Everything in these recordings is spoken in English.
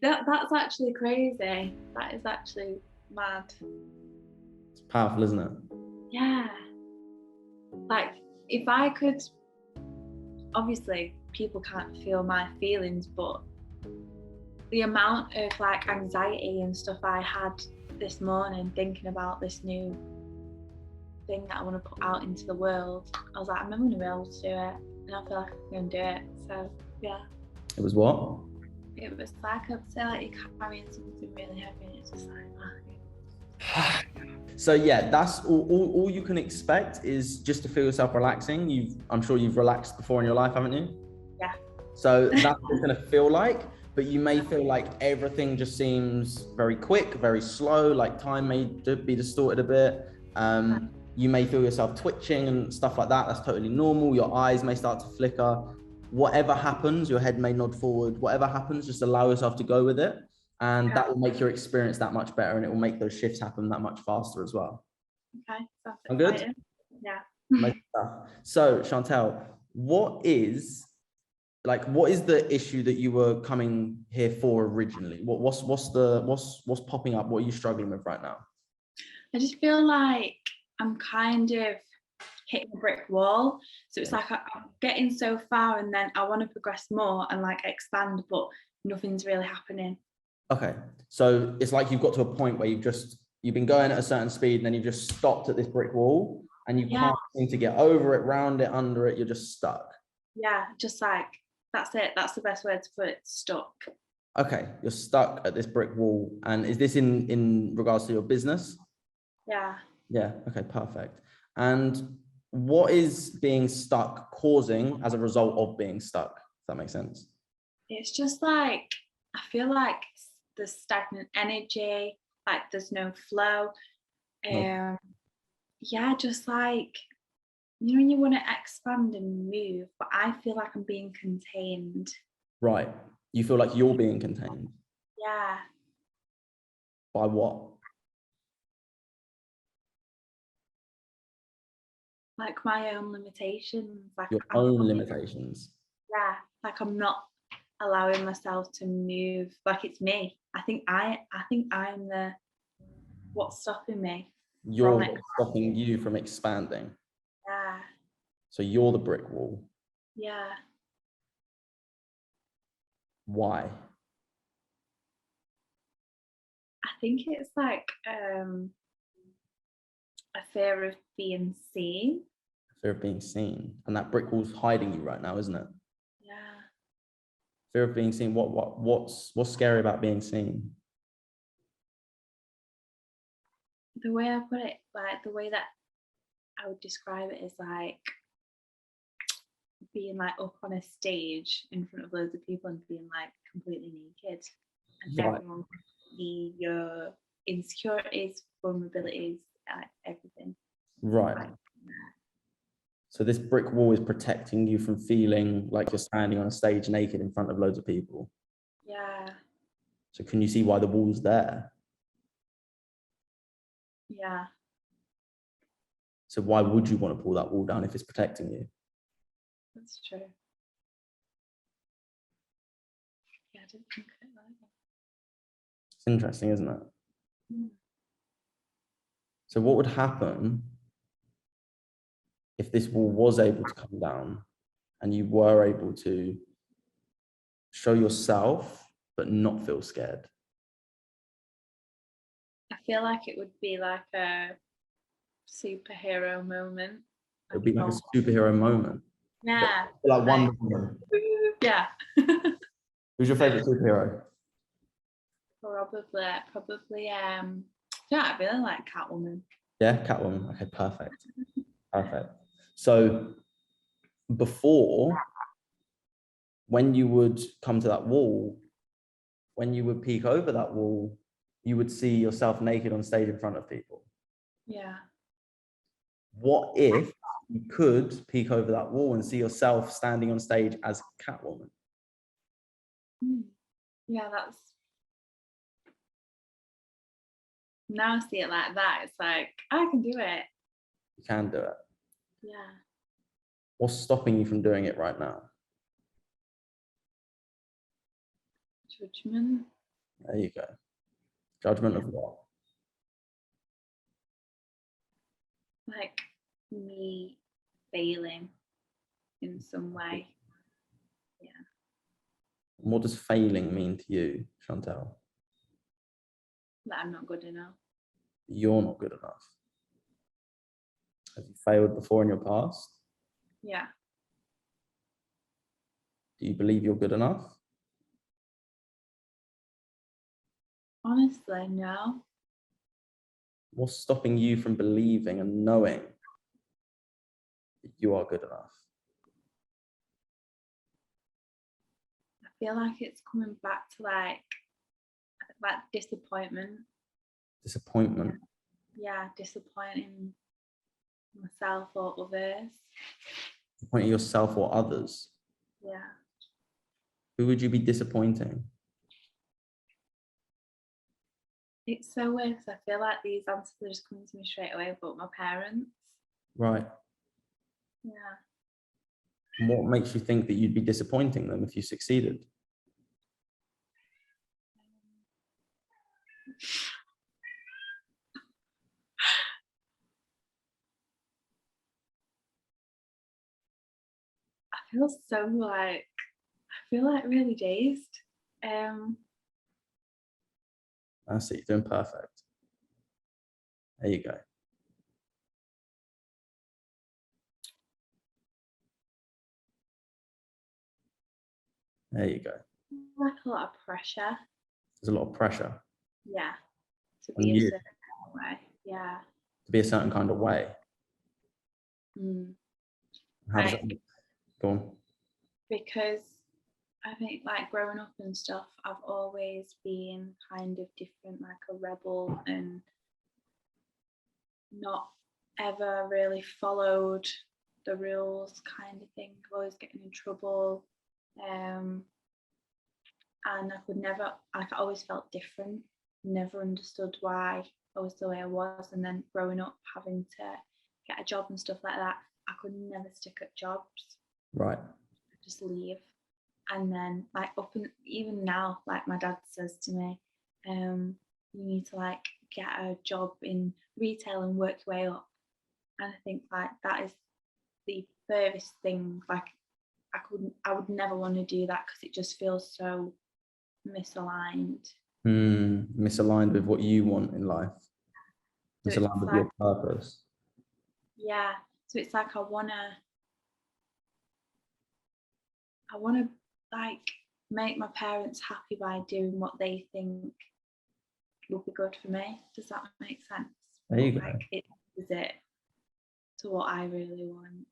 That's actually crazy. That is actually mad. It's powerful, isn't it? Yeah. Like, if I could, obviously people can't feel my feelings, but the amount of like anxiety and stuff I had this morning thinking about this new thing that I want to put out into the world, I was like, I'm never going to be able to do it, and I feel like I'm going to do it. So yeah. It was what? It was like, I'd say like you're carrying something really heavy, and it's just like, So yeah, that's all you can expect is just to feel yourself relaxing. I'm sure you've relaxed before in your life, haven't you? yeah. So that's what it's going to feel like, but you may feel like everything just seems very quick, very slow, like time may be distorted a bit. You may feel yourself twitching and stuff like that. That's totally normal. Your eyes may start to flicker. Whatever happens, your head may nod forward. Whatever happens, just allow yourself to go with it. And that will make your experience that much better, and it will make those shifts happen that much faster as well. Okay, that's I'm exciting. good? Yeah. So Chantel, what is the issue that you were coming here for originally? What's popping up? What are you struggling with right now? I just feel like I'm kind of hitting a brick wall. So it's like I'm getting so far, and then I want to progress more and like expand, but nothing's really happening. Okay, so it's like you've got to a point where you've been going at a certain speed, and then you've just stopped at this brick wall, and you can't seem to get over it, round it, under it. You're just stuck. Yeah, just like, that's it. That's the best word to put it. Stuck. Okay, you're stuck at this brick wall. And is this in regards to your business? Yeah. Yeah, okay, perfect. And what is being stuck causing as a result of being stuck? Does that make sense? It's just like, I feel like there's stagnant energy, like there's no flow. Yeah, just like, when you want to expand and move, but I feel like I'm being contained. Right. You feel like you're being contained? Yeah. By what? Like my own limitations. Like your own limitations? Yeah, like I'm not allowing myself to move. Like it's me. I think I'm the what's stopping me. You're stopping you from expanding. Yeah. So you're the brick wall. Yeah. Why? I think it's like a fear of being seen. Fear of being seen. And that brick wall's hiding you right now, isn't it? Yeah. Fear of being seen. What's scary about being seen? The way I put it, like the way that I would describe it is like being like up on a stage in front of loads of people and being like completely naked, and everyone can see your insecurities, vulnerabilities, everything. Right. So this brick wall is protecting you from feeling like you're standing on a stage naked in front of loads of people. Yeah. So can you see why the wall's there? Yeah. So why would you want to pull that wall down if it's protecting you? That's true. Yeah, I didn't think of it like that. It's interesting, isn't it? So what would happen if this wall was able to come down and you were able to show yourself but not feel scared? I feel like it would be like a superhero moment. It would be like a superhero moment. Yeah. Like Wonder Woman. Yeah. Who's your favorite superhero? Probably yeah, I really like Catwoman. Yeah, Catwoman. Okay, perfect. Perfect. So before, when you would come to that wall, when you would peek over that wall, you would see yourself naked on stage in front of people. Yeah. What if you could peek over that wall and see yourself standing on stage as Catwoman? Yeah, now I see it like that. It's like, I can do it. You can do it. Yeah. What's stopping you from doing it right now? Judgment. There you go. Judgment of what? Like me failing in some way. Yeah. What does failing mean to you, Chantel? That I'm not good enough. You're not good enough. Have you failed before in your past? Yeah. Do you believe you're good enough? Honestly, no. What's stopping you from believing and knowing that you are good enough? I feel like it's coming back to like disappointment. Disappointment. Yeah, disappointing myself or others. Disappointing yourself or others. Yeah. Who would you be disappointing? It's so weird because I feel like these answers are just coming to me straight away, but my parents. Right. Yeah. And what makes you think that you'd be disappointing them if you succeeded? I feel like really dazed. That's it, you're doing perfect. There you go. There you go. Like a lot of pressure. There's a lot of pressure. Yeah. To On be a you. certain kind of way. Yeah. To be a certain kind of way. How does that go on? Because I think like growing up and stuff, I've always been kind of different, like a rebel, and not ever really followed the rules kind of thing, always getting in trouble. And I could never, like, I always felt different, never understood why I was the way I was. And then growing up, having to get a job and stuff like that, I could never stick at jobs. Right. Just leave. And then like even now, like my dad says to me, you need to like get a job in retail and work your way up. And I think like that is the furthest thing. Like I would never want to do that because it just feels so misaligned. Misaligned with what you want in life. So Misaligned with your purpose. Yeah. So it's like I wanna like make my parents happy by doing what they think will be good for me. Does that make sense? There you go. Like it to what I really want.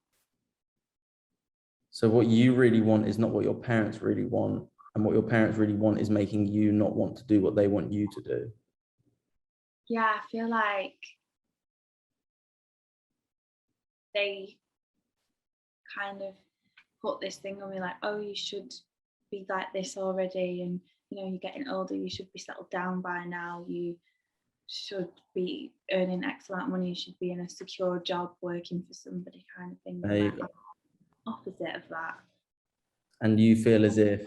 So what you really want is not what your parents really want, and what your parents really want is making you not want to do what they want you to do. Yeah, I feel like they kind of put this thing on me like, oh, you should be like this already, and you know, you're getting older, you should be settled down by now, you should be earning X amount of money, you should be in a secure job working for somebody kind of thing. There you go. Opposite of that. And you feel as if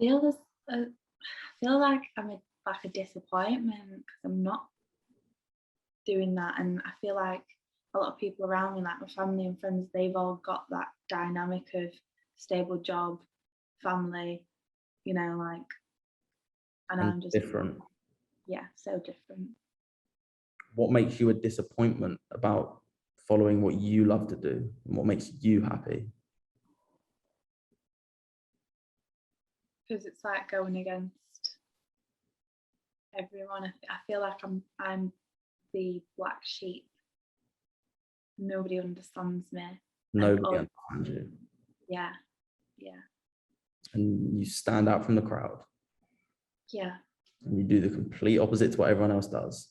I feel like I'm like a disappointment because I'm not doing that, and I feel like a lot of people around me, like my family and friends, they've all got that dynamic of stable job, family, you know, like, and I'm just different. Yeah, so different. What makes you a disappointment about following what you love to do, and what makes you happy? Because it's like going against everyone. I feel like I'm the black sheep. Nobody understands me. Nobody understands you. Yeah. And you stand out from the crowd. Yeah. And you do the complete opposite to what everyone else does.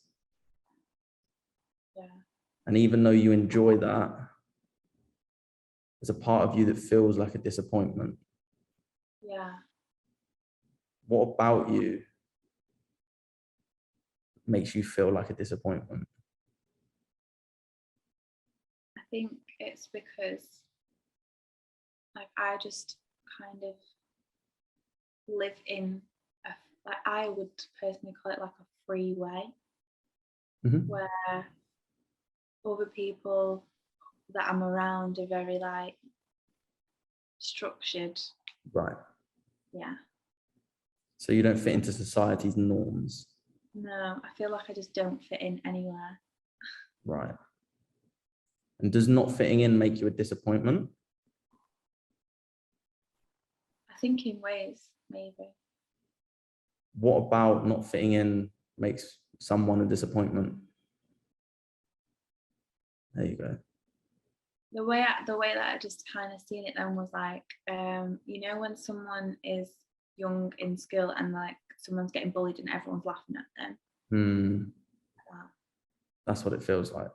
Yeah. And even though you enjoy that, there's a part of you that feels like a disappointment. Yeah. What about you makes you feel like a disappointment? I think it's because like I just kind of live in a, like, I would personally call it like a free way, where other people that I'm around are very like structured. Right. Yeah. So you don't fit into society's norms. No, I feel like I just don't fit in anywhere. Right. And does not fitting in make you a disappointment? I think in ways, maybe. What about not fitting in makes someone a disappointment? There you go. The way that I just kind of seen it then was like, you know, when someone is young in school and like someone's getting bullied and everyone's laughing at them. That's what it feels like.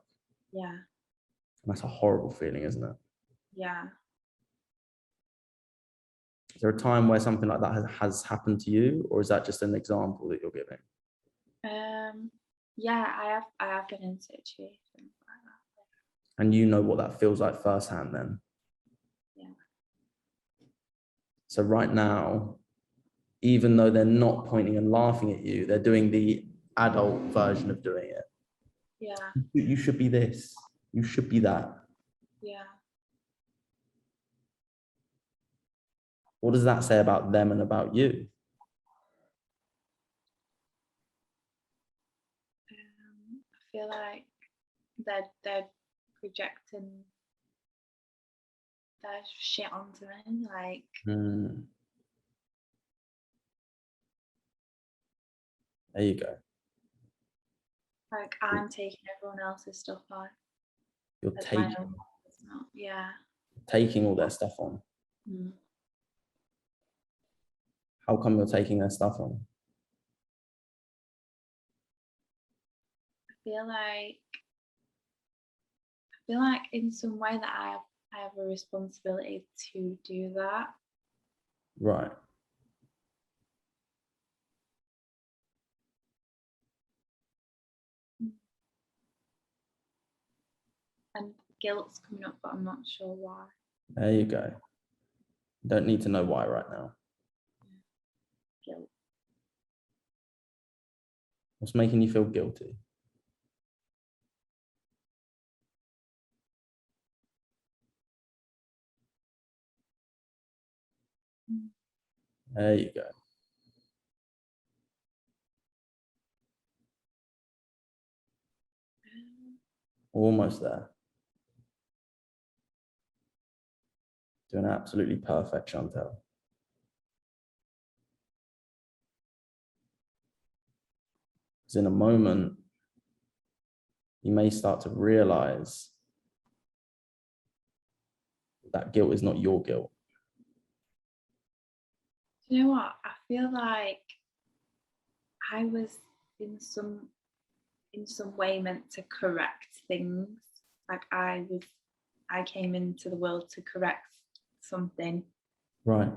Yeah. And that's a horrible feeling, isn't it? Yeah. Is there a time where something like that has happened to you, or is that just an example that you're giving? Yeah, I have been in situations like that. And you know what that feels like firsthand then? Yeah. So right now, even though they're not pointing and laughing at you, they're doing the adult version of doing it. Yeah. You should be this. You should be that. Yeah. What does that say about them and about you? I feel like they're projecting their shit onto me, like. There you go. Like I'm taking everyone else's stuff on. You're taking all their stuff on. How come you're taking their stuff on? I feel like in some way that I have a responsibility to do that. Right. And guilt's coming up, but I'm not sure why. There you go. Don't need to know why right now. Guilt. What's making you feel guilty? There you go. Almost there. Doing absolutely perfect, Chantel. Because in a moment, you may start to realize that guilt is not your guilt. You know what? I feel like I was in some way meant to correct things. Like I came into the world to correct something. Right.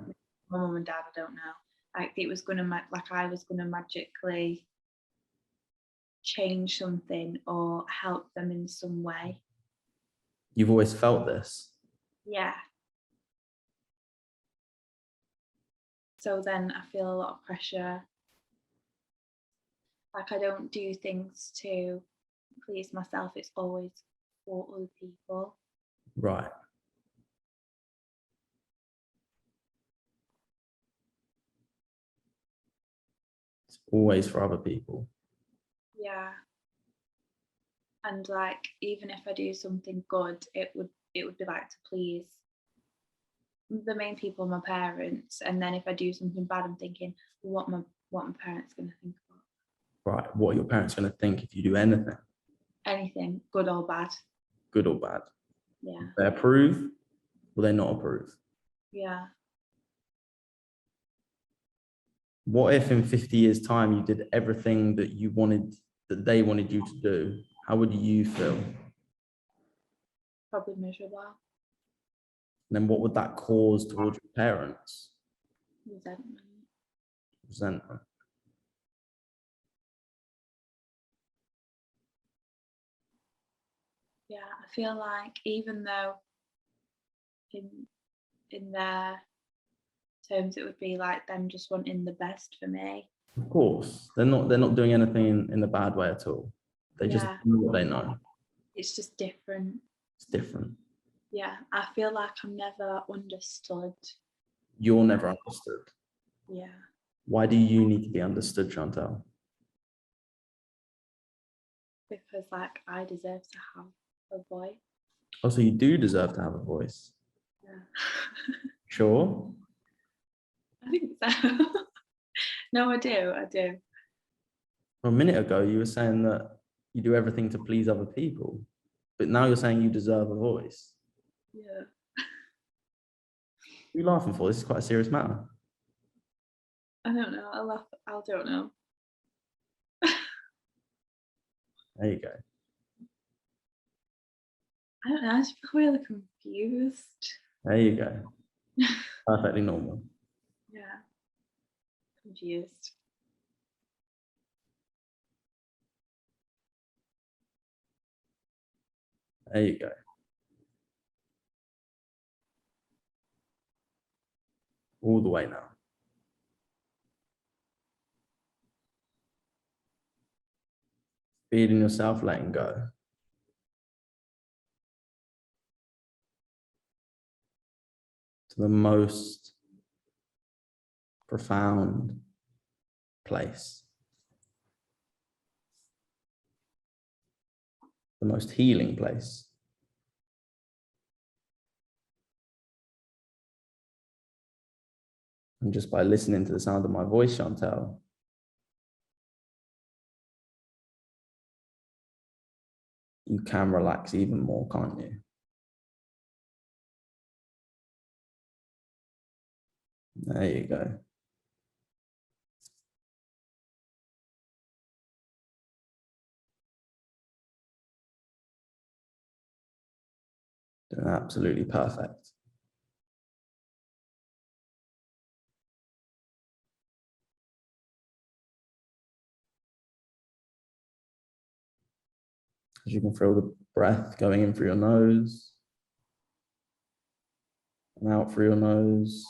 My mum and dad, I don't know. Like it was gonna I was gonna magically change something or help them in some way. You've always felt this? Yeah. So then I feel a lot of pressure. Like I don't do things to please myself, it's always for other people. Right. It's always for other people. Yeah. And like even if I do something good, it would be like to please the main people, my parents. And then if I do something bad, I'm thinking what my parents going to think about. Right. What are your parents going to think if you do anything? Anything, good or bad. Good or bad. Yeah. They approve, will they not approve? Yeah. What if in 50 years' time you did everything that you wanted, that they wanted you to do? How would you feel? Probably miserable. And then what would that cause towards your parents? Resentment. Resentment. Yeah, I feel like even though in their terms, it would be like them just wanting the best for me. Of course, they're not doing anything in a bad way at all. They just know what they know. It's just different. It's different. Yeah, I feel like I'm never understood. You're never understood. Yeah. Why do you need to be understood, Chantal? Because like I deserve to have a voice. Oh, so you do deserve to have a voice? Yeah. Sure? I think so. No, I do. Well, a minute ago, you were saying that you do everything to please other people, but now you're saying you deserve a voice. Yeah. What are you laughing for? This is quite a serious matter. I don't know. I don't know. There you go. I don't know. I just feel really confused. There you go. Perfectly normal. Yeah. Confused. There you go. All the way now. Feeling yourself letting go. To the most profound place. The most healing place. And just by listening to the sound of my voice, Chantal, you can relax even more, can't you? There you go. Doing absolutely perfect. As you can feel the breath going in through your nose and out through your nose.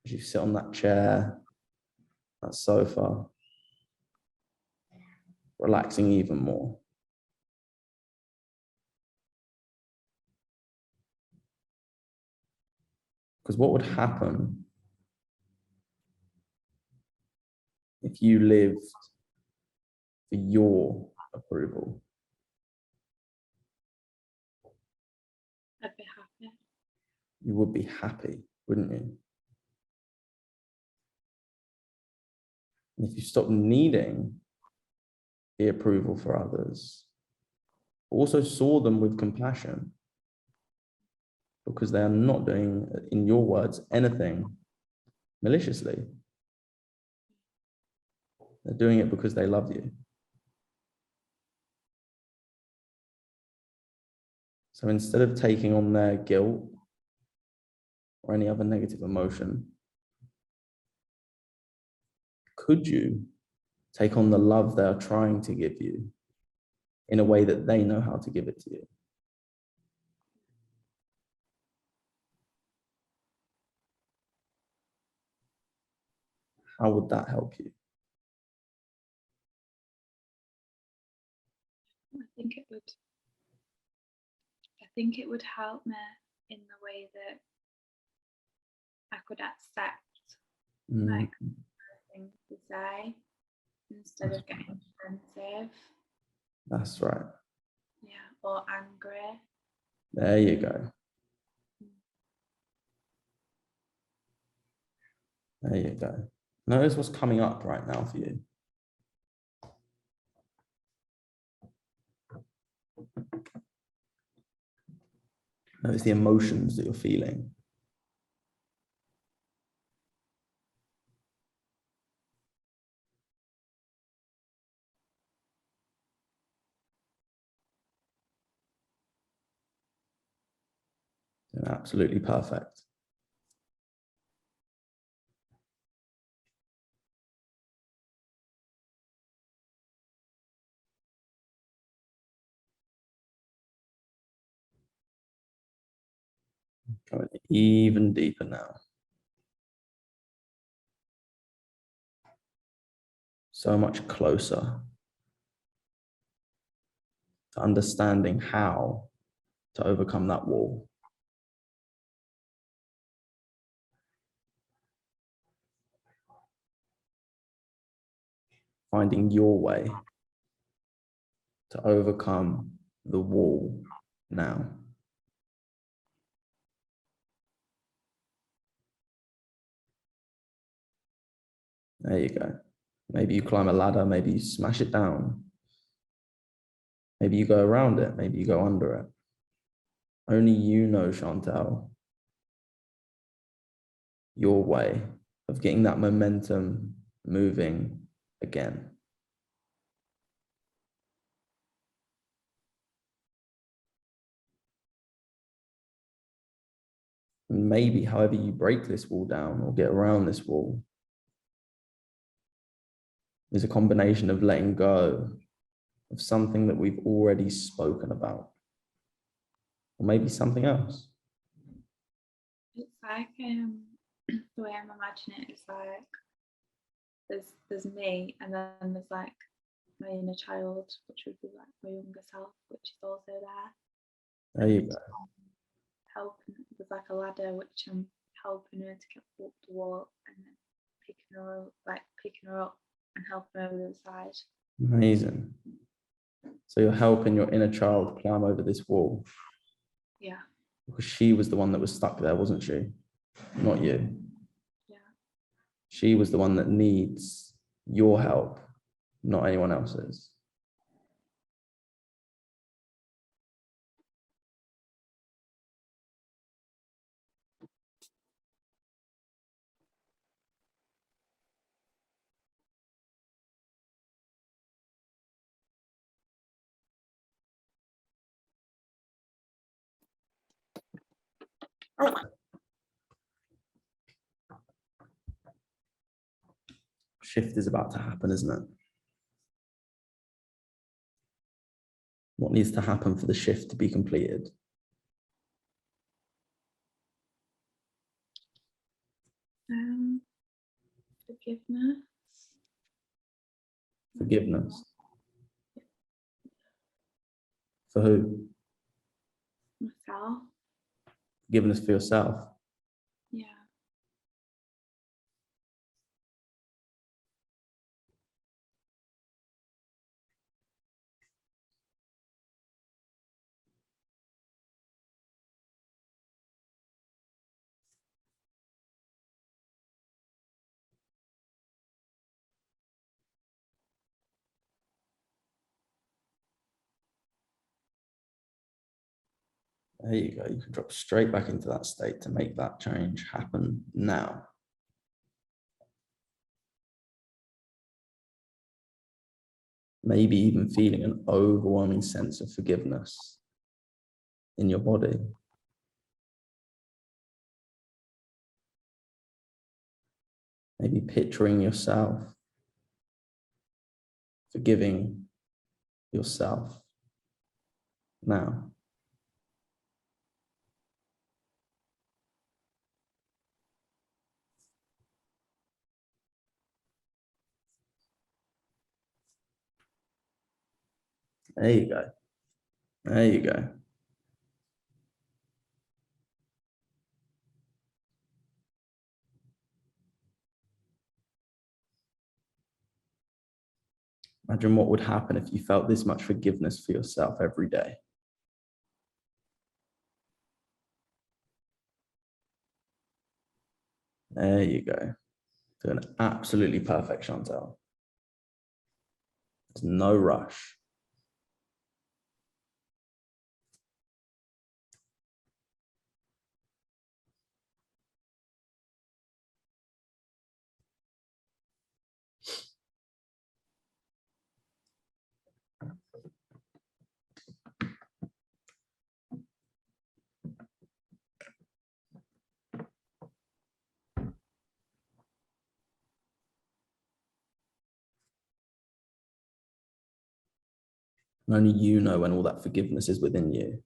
As you sit on that chair, that sofa, relaxing even more. Because what would happen if you lived for your approval? I'd be happy. You would be happy, wouldn't you? And if you stop needing the approval for others, also saw them with compassion, because they are not doing, in your words, anything maliciously. They're doing it because they love you. So instead of taking on their guilt or any other negative emotion, could you take on the love they are trying to give you in a way that they know how to give it to you? How would that help you? I think it would help me in the way that I could accept like things to say instead of getting defensive. That's right. Yeah, or angry. There you go. There you go. Notice what's coming up right now for you. Notice the emotions that you're feeling. Absolutely perfect. Going even deeper now. So much closer to understanding how to overcome that wall. Finding your way to overcome the wall now. There you go. Maybe you climb a ladder, maybe you smash it down. Maybe you go around it, maybe you go under it. Only you know, Chantal, your way of getting that momentum moving again. And maybe however you break this wall down or get around this wall is a combination of letting go of something that we've already spoken about, or maybe something else. It's like the way I'm imagining it is like there's me, and then there's like my inner child, which would be like my younger self, which is also there. There you go. Helping, there's like a ladder which I'm helping her to get up the wall, and then picking her up and helping her over the side. Amazing. So you're helping your inner child climb over this wall. Yeah. Because she was the one that was stuck there, wasn't she? Not you. Yeah. She was the one that needs your help, not anyone else's. Shift is about to happen, isn't it? What needs to happen for the shift to be completed? Forgiveness. Forgiveness. For who? Myself. Forgiveness for yourself. Yeah. There you go. You can drop straight back into that state to make that change happen now. Maybe even feeling an overwhelming sense of forgiveness in your body. Maybe picturing yourself forgiving yourself now. There you go. There you go. Imagine what would happen if you felt this much forgiveness for yourself every day. There you go. Doing absolutely perfect, Chantal. There's no rush. And only you know when all that forgiveness is within you.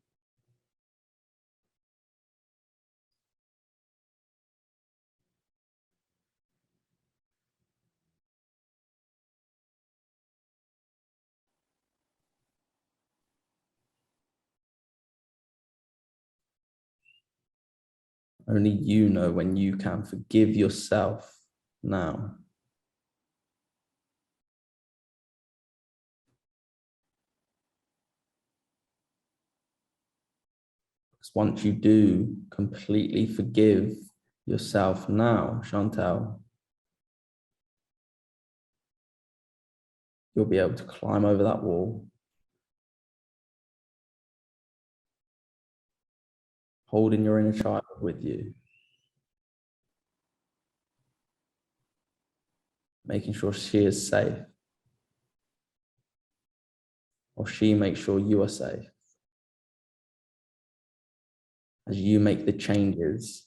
Only you know when you can forgive yourself now. Because once you do completely forgive yourself now, Chantal, you'll be able to climb over that wall, holding your inner child with you, making sure she is safe, or she makes sure you are safe. As you make the changes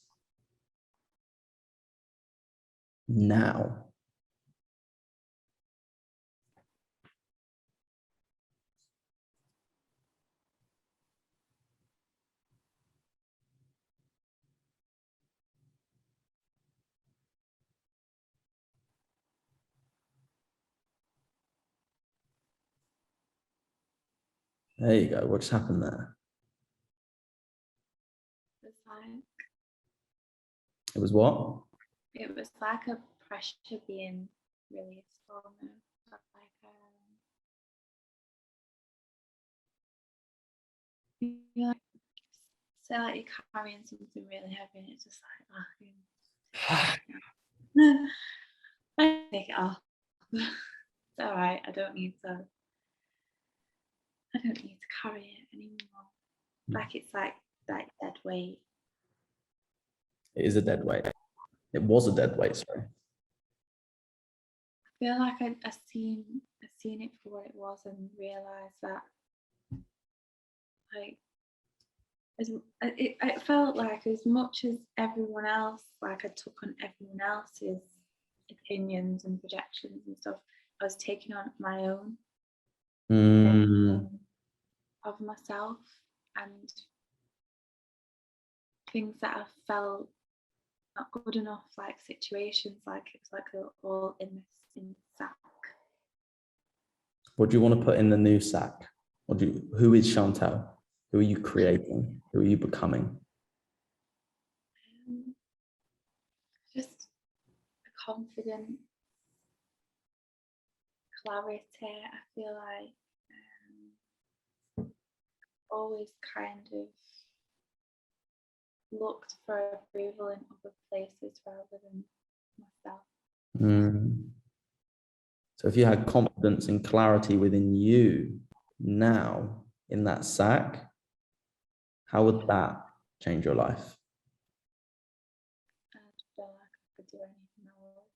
now. There you go. What just happened there? It was what? It was like a pressure being released for me. Like, so like you're carrying something really heavy and it's just like, I take it off. It's all right. I don't need to carry it anymore. Like it's like that dead weight. It is a dead weight. It was a dead weight, sorry. I feel like I seen it for what it was and realised that like it felt like as much as everyone else, like I took on everyone else's opinions and projections and stuff, I was taking on my own of myself and things that I felt not good enough, like situations, like it was like they're all in this sack. What do you want to put in the new sack? Who is Chantal? Who are you creating? Who are you becoming? Just a confident clarity. I feel like always kind of looked for approval in other places rather than myself. So if you had confidence and clarity within you now in that sack, how would that change your life? I feel like I could do anything I want.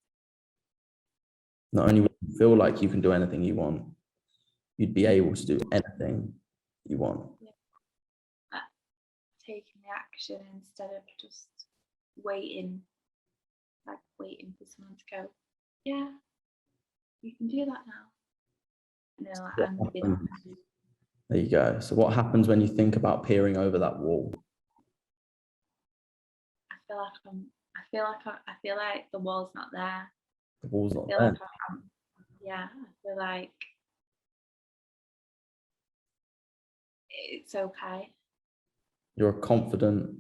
Not only would you feel like you can do anything you want, you'd be able to do anything you want. Yeah. Taking the action instead of just waiting for someone to go, yeah, you can do that now. No, I'm gonna be that. There you go. So what happens when you think about peering over that wall? I feel like the wall's not there. The wall's not there. I feel like it's okay. You're a confident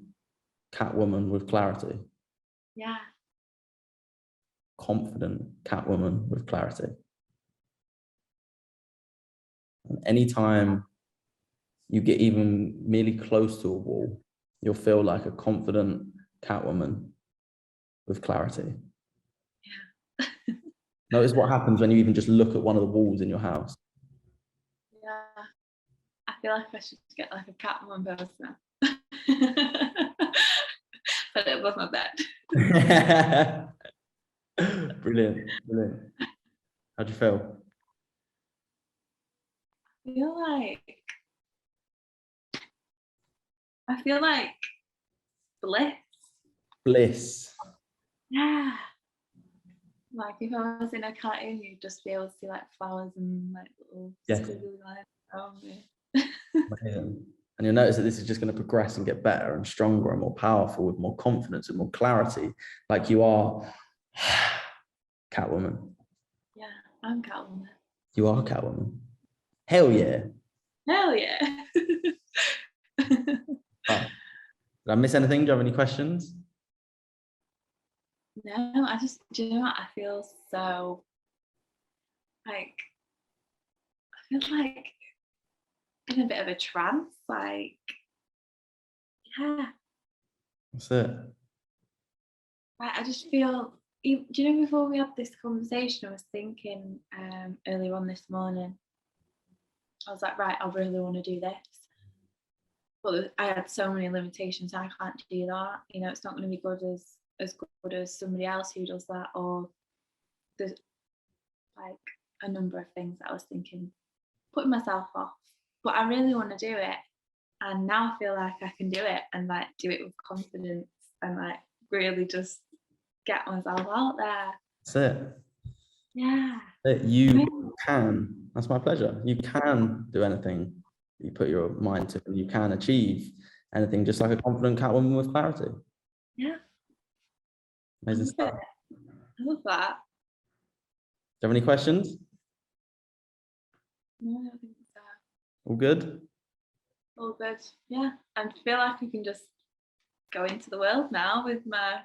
Catwoman with clarity. Yeah. Confident Catwoman with clarity. And anytime you get even merely close to a wall, you'll feel like a confident Catwoman with clarity. Yeah. Notice what happens when you even just look at one of the walls in your house. Yeah. I feel like I should get like a Catwoman poster. Put it above my bed. Brilliant. How'd you feel? I feel like bliss. Bliss. Yeah. Like if I was in a cartoon, you'd just be able to see like flowers and like little squiggly lines around me. And you'll notice that this is just going to progress and get better and stronger and more powerful with more confidence and more clarity. Like you are Catwoman. Yeah, I'm Catwoman. You are Catwoman. Hell yeah. Hell yeah. Oh. Did I miss anything? Do you have any questions? No, do you know what? I feel so like, I feel like in a bit of a trance. Like, yeah, That's it. like, I just feel, do you know, before we had this conversation, I was thinking earlier on this morning, I was like, right, I really want to do this. But I had so many limitations, I can't do that. You know, it's not going to be as good as somebody else who does that, or there's like a number of things that I was thinking, putting myself off. But I really want to do it. And now I feel like I can do it and like do it with confidence and like really just get myself out there. That's it. Yeah. That you can. That's my pleasure. You can do anything you put your mind to. You can achieve anything, just like a confident Catwoman with clarity. Yeah. Amazing stuff. I love that. Do you have any questions? No, I don't think so. All good? All good. Yeah. I feel like I can just go into the world now with my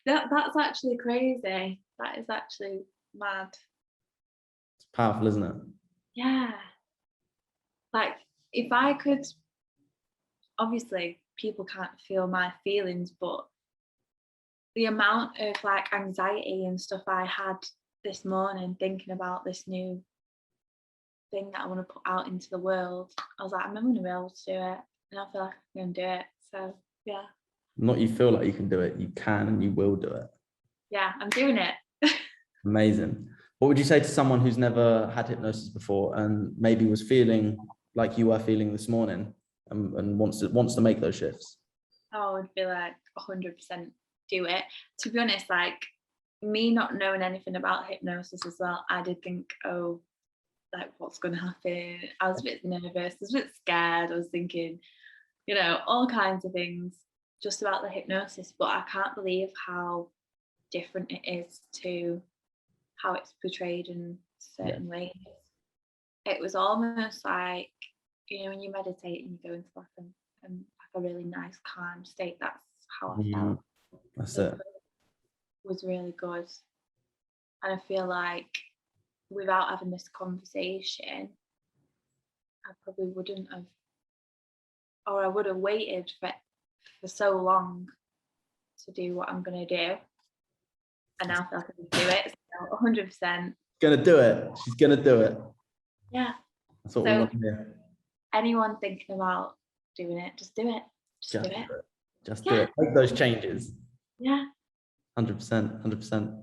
that's actually crazy. That is actually mad. It's powerful, isn't it? Yeah. Like, if I could, obviously people can't feel my feelings, but the amount of like anxiety and stuff I had this morning thinking about this new thing that I want to put out into the world, I was like, I'm never going to be able to do it. And I feel like I can do it. So, yeah. Not you feel like you can do it. You can and you will do it. Yeah, I'm doing it. Amazing. What would you say to someone who's never had hypnosis before and maybe was feeling like you were feeling this morning and wants to make those shifts? I would be like 100% do it. To be honest, like, me not knowing anything about hypnosis as well, I did think, oh, like, what's going to happen? I was a bit nervous, I was a bit scared. I was thinking, you know, all kinds of things just about the hypnosis, but I can't believe how different it is to how it's portrayed in certain ways. It was almost like, you know, when you meditate and you go into like a really nice calm state, that's how I felt. That's It it. was really good. And I feel like without having this conversation, I probably wouldn't have, or I would have waited for so long to do what I'm going to do. And now I feel like I can do it. So 100%. Gonna do it. She's gonna do it. Yeah. That's what we want to hear. Anyone thinking about doing it, just do it. Just do it. Just do it. Make those changes. Yeah. 100%. 100%.